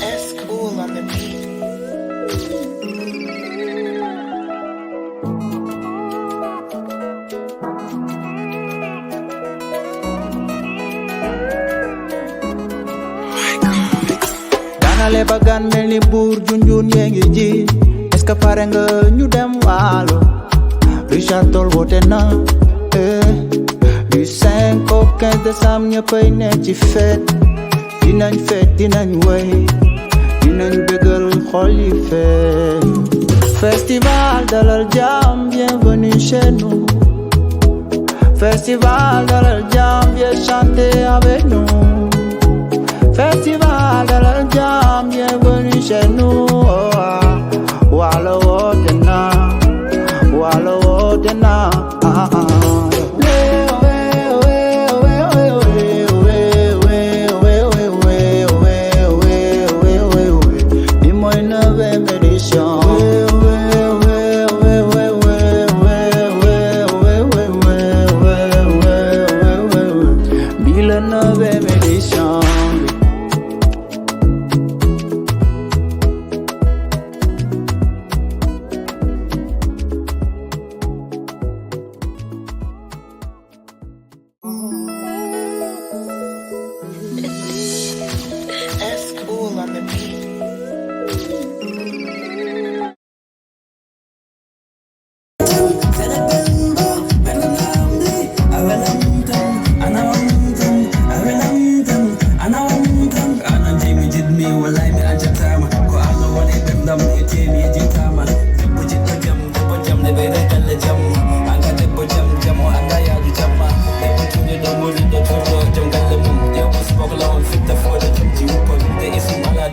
That's cool on the beat. Danale bagan mel ni buur junjun yee ngi ji est-ce que pare nga ñu dem waalo Richard Toll woote na du 5 au 15 décembre ñëppay ne ci fête dinañ fête dinañ woy dinañ bégal xol yi fête festival dalal jamm bienvenue chez nous festival dalal jamm viens chanter avec nous festival dalal jamm bienvenue chez nous walo woote na walo woote na That's cool on the beat.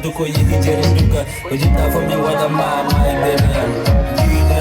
Duko yigi jere duka ojita for me what am my baby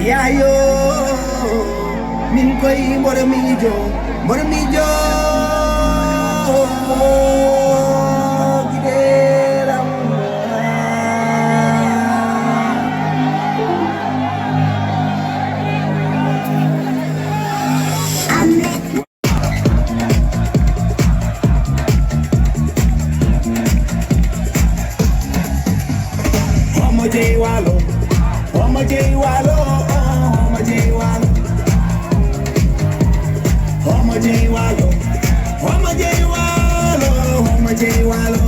yayo min koy mormijo gideram Homo J Walo Homo J Walo Homo J Walo Homo J Walo Homo J Walo Homo J Walo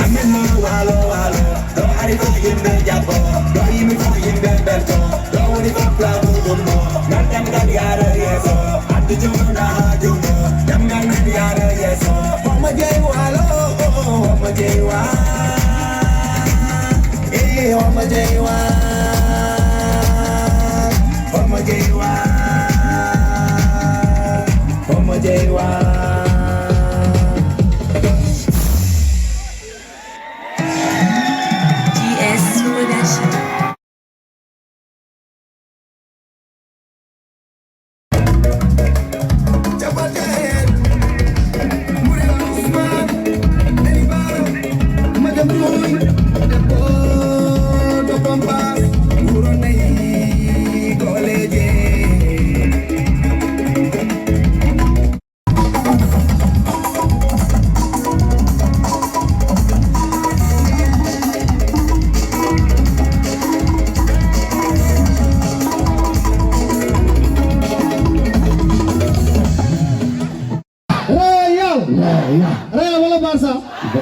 Ameno Walo Walo Do ari ko yimbe jabo Do yimi ko yimbe belto Do woni ko plabu gomo Nadam gadiara yeso Adu jona jumo Dam gadiara yeso Homo J Walo Homo J Walo Homo J Walo Homo J Walo Homo J Walo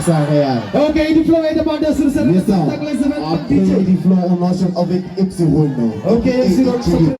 ça réel. Ok, édition est demandé sur ce Yes, ça. spectacle, les événements Après DJ. édition, on enchaîne avec MC Rono. Ok, MC Rono.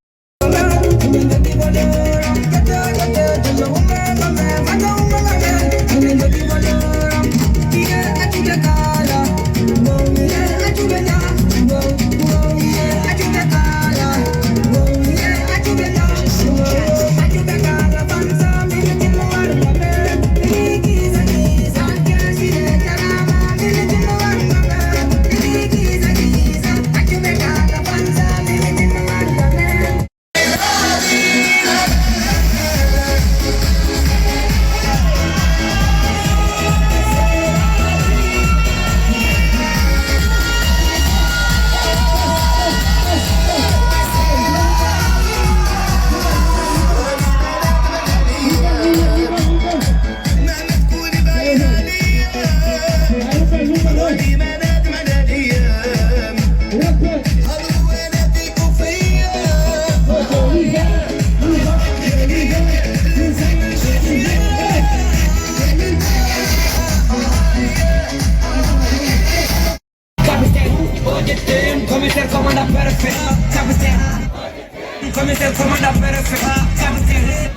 Commissaire commanda perfect, capitaine. Commissaire commanda perfect, capitaine.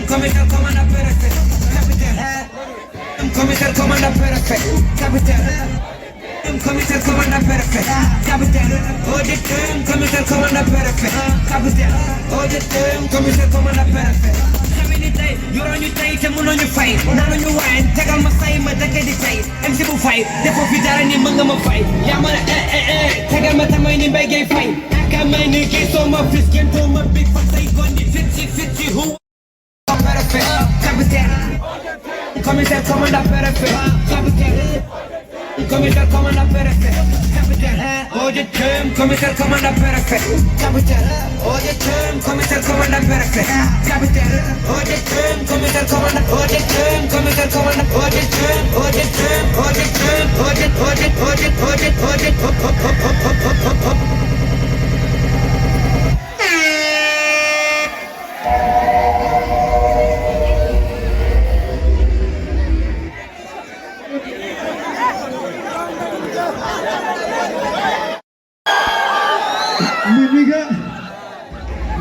Commissaire commanda perfect, capitaine. Commissaire commanda perfect, capitaine. Commissaire commanda perfect, capitaine. Auditeur, commissaire commanda perfect, capitaine. Auditeur, commissaire commanda perfect. Tey yoroo ñu tey te mënoo ñu fay naanu ñu waay tegal ma say ma dëkk di tey MC bu fay defoo fi dara ni mën nga ma fay yaa ma ne tegal ma tamay ni mbay gay fay aka may ni kii soo ma fis kenn doo ma big fa say gondi fit hu perfect capitaine commissaire commanda perfect capitaine commissaire commanda perfect capitaine auditeur commissaire commanda perfect capitaine auditeur commissaire commanda perfect capitaine auditeur commissaire commanda auditeur commissaire commanda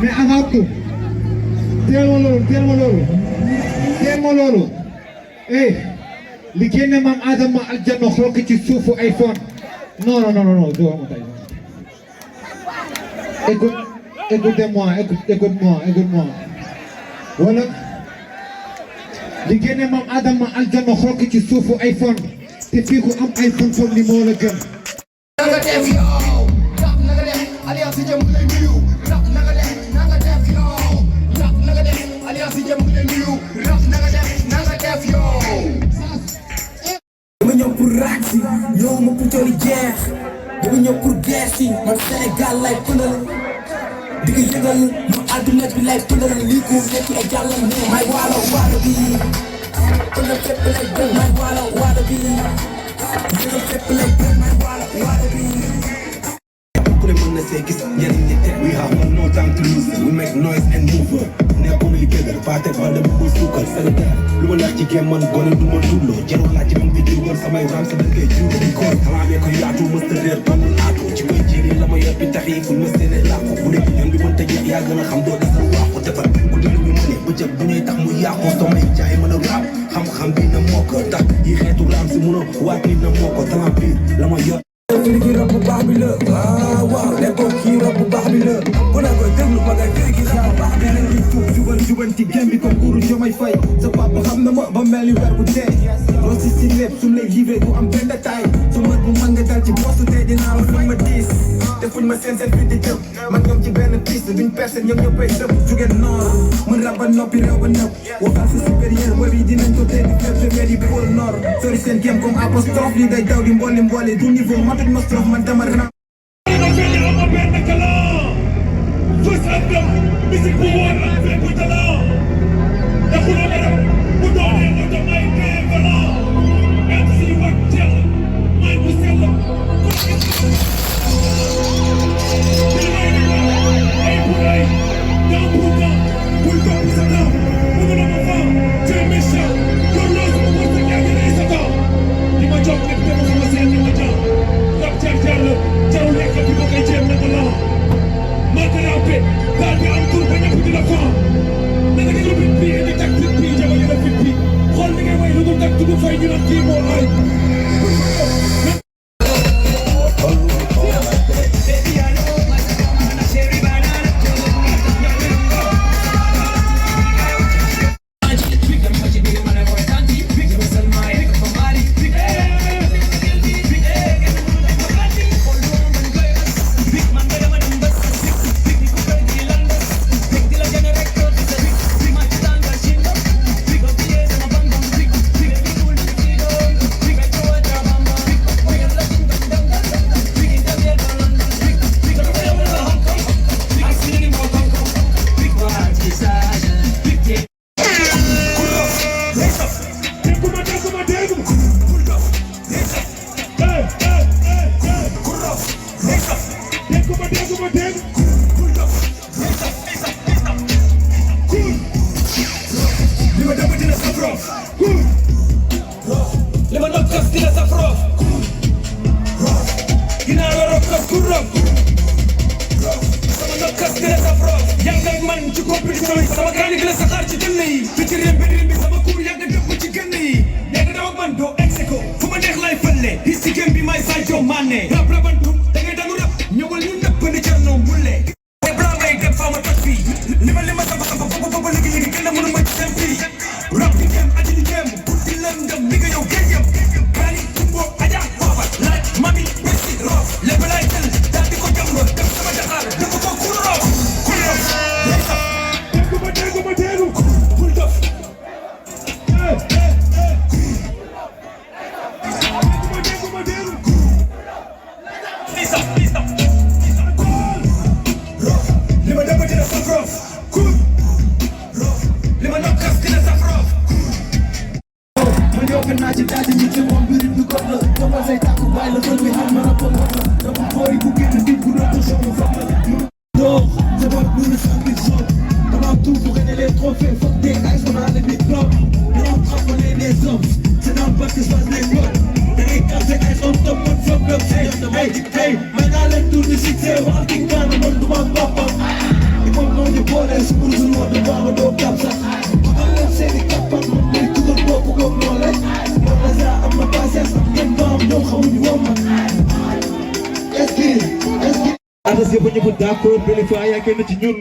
Mais avant tout, teel ma loolu li génne maam Adama aljanna xool ko ci suufu iPhone non doo am tay écoute-moi wala li génne maam Adama aljanna xool ko ci suufu iPhone te fii ku am iPhone foog ni moo la gën. Naga def yow, naga def alliance jëm mu lay nuyu, naga def yow, naga def alliance jëm mu lay nuyu, naga def yow. dama ñëw pour raxi ñëw ma pour joli jeex dama ñëw pour geesi man Sénégal lay pëndal di ko yëgal mu àdduna bi lay pëndal lii ko nekk ay jàllam ne may waalo bi pëndal fépp lay gën may waalo bi yëgal fépp lay gën may waalo bi ku ne mën na see gis njëriñ ñi teg we have no time to lose we make noise and move nekkul li gëgal paate bal bu ko suukal sa dara lu ma laaj ci game man gone du ma tulloo jarul laaj ci man fi di woon samay ram sa dëkkee juur di koor xalaamee ko yaatu mës ta réer doomu laatu ci koy jiri la ma yor bi tax yi fuñ ma séene làqu bu nekk yoon bi mën ta jeex yaa gën a xam doo desal waaxu defar ku dëlu ñu mëne bëccëg bu ñuy tax mu yàqu somay jaay mën a raam xam-xam bi na moo ko tax yi xeetu raam si mun a waat nit na moo ko talent bi la ma yor kii rab bu baax bi la waaw nekkoon kii rab bu baax bi la bu na ko déglu ma nga dégg rab bu baax bi la jubanti gem bi comme kuuru Jomay Fay sa papa xam na ma ba mel ni weer bu dee loo si lépp su lay livré du am benn détail su mët bu mën nga dal ci bosu tey dinaa la fuñ ma diis te fuñ ma seen fi di jëm man ñoom ci benn piste duñ percé ñoom ñëppay sëb jóge noor mën rab ba noppi réew ba nëb waxal sa supérieur wër yi dinañ ko dégg fépp fépp yi pôle nord sori seen gem comme apostrophe li day daw di mbooli du niveau matut ma strof man dama ram musique bu woon ak fépp bu talent te ku la def bu doonee nga doon ay prévalent même si wax teel may bu sell ko ay bu rëy dans pour temps bul topp sa temps mënu la ma faa c'est méchant yor loo sama wërsëg yaa ngi rey sa temps rof sama nokkas dina saf rof yàgg ak man ci compétition yi sama gaani gi la saxaar ci dënn yi fi ci réew bi sama kuur yàgg dëpp ci gënn yi nekk daw ak man doo execo fu ma neex lay fële his ci game bi may Sadio Mané rap rabantu da ngay dagu rap ñëwal ñu nëpp ni Cerno Mulle te blanc ngay dem faa ma toj fii li ma ba léegi kenn mënu ma ci dem fii rap di dem aji di dem pour di lëndëm ni nga yow géej yëpp gaani tumbo aja booba laaj mami besi rof lépp lay jël daal di ko jam def sama jaxaar def ko ku rof lay sax déggu ma déggu bul dof li ma dëgg dina saf rof cool rof li ma nokkas dina saf rof man yokk naa ci daal di ñu ci moom biir bi góor la toppal say tàkku bàyyi la xel bi xam ma rappal la dama xoori bu génn nit bu rëdd sama fam la donc c'est bon nous ne sommes plus seuls dama tout pour gagner les trophées fuck des guys on a les big clubs dañoo trampoler des hommes c'est dans le bac que se passe les codes dañuy casser ay on top man fuck up hey hey man naa leen tour di succès wax ki kaana man du ma boppam il faut non ñu boole su pour su noor du baax doo kap sax man leen seeni kappan man muy tugal bopp ko noole man la saa am na patience ak ngeen baam ñoom xamuñu woon man est-ce artiste ba ñëpp d'accord benn fois yaa kenn ci ñun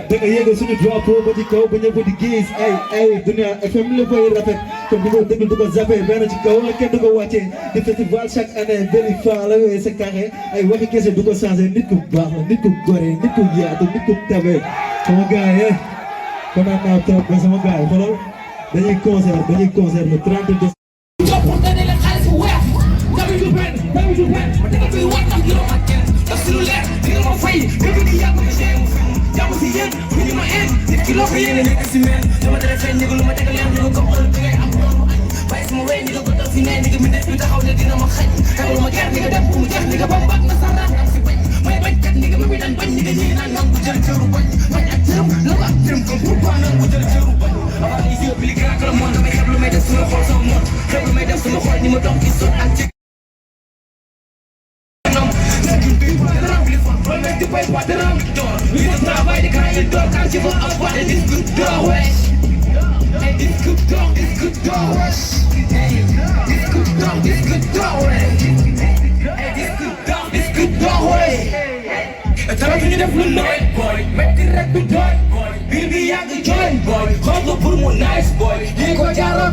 da nga yéegal suñu drapeau ba ci kaw ba ñëpp di gis ay Dunia FM la fay rafet kon bu ko déglu du ko zappé benn ci kaw la kenn du ko wàccee di festival chaque année benn fois la yooyu c'est carré ay waxi kese du ko changé nit ku baax la nit ku gore nit ku yaatu nit ku tabe sama gars yi kontaan naa trop ba sama gars yi xoolal dañuy concert le 30 décembre kilo ko yéene nekk si meen dama tere feeñ ni lu ma tegal leen ñu ko xool bi ngay am yoonu añ bàyyi sama wéy ni nga ko def fi ne ni nga mi def ñu taxaw ne dina ma xañ taxaw ma ger ni nga def bu mu jeex ni nga bam bak na sa raan am si bañ may bañ kat ni nga mi daan bañ ni nga ñii naan nangu jël cëru bañ bañ ak cëram la ko ak cëram comme pourquoi nangu jël cëru bañ avant ici ëpp li grand que le monde damay xeb lu may def sama xol sama monde xeb lu may def sama xol ni ma dox ki sot ak ci du paye pas de rang lui de travail de quand il dort quand il veut avoir des disques d'or ouais des disques d'or ouais disques d'or ouais disques d'or ouais dara du ñu def lu nooy boy metti rek du doy biir bi yàgg jooy boy xool ko pour mu nice boy lii ko jaar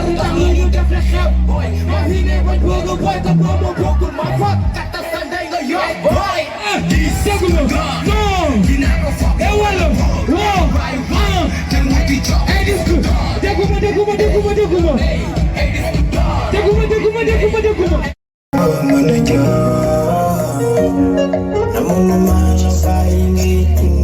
ndax lu ñu def la xew boy ma fi ne bañ bëgg boy te boo ma bokkul ma fa katta sa ndey nga yoy boy di seglo non dina ko fa e wala wow te mu di jox e disque déguma Namono man sa ingit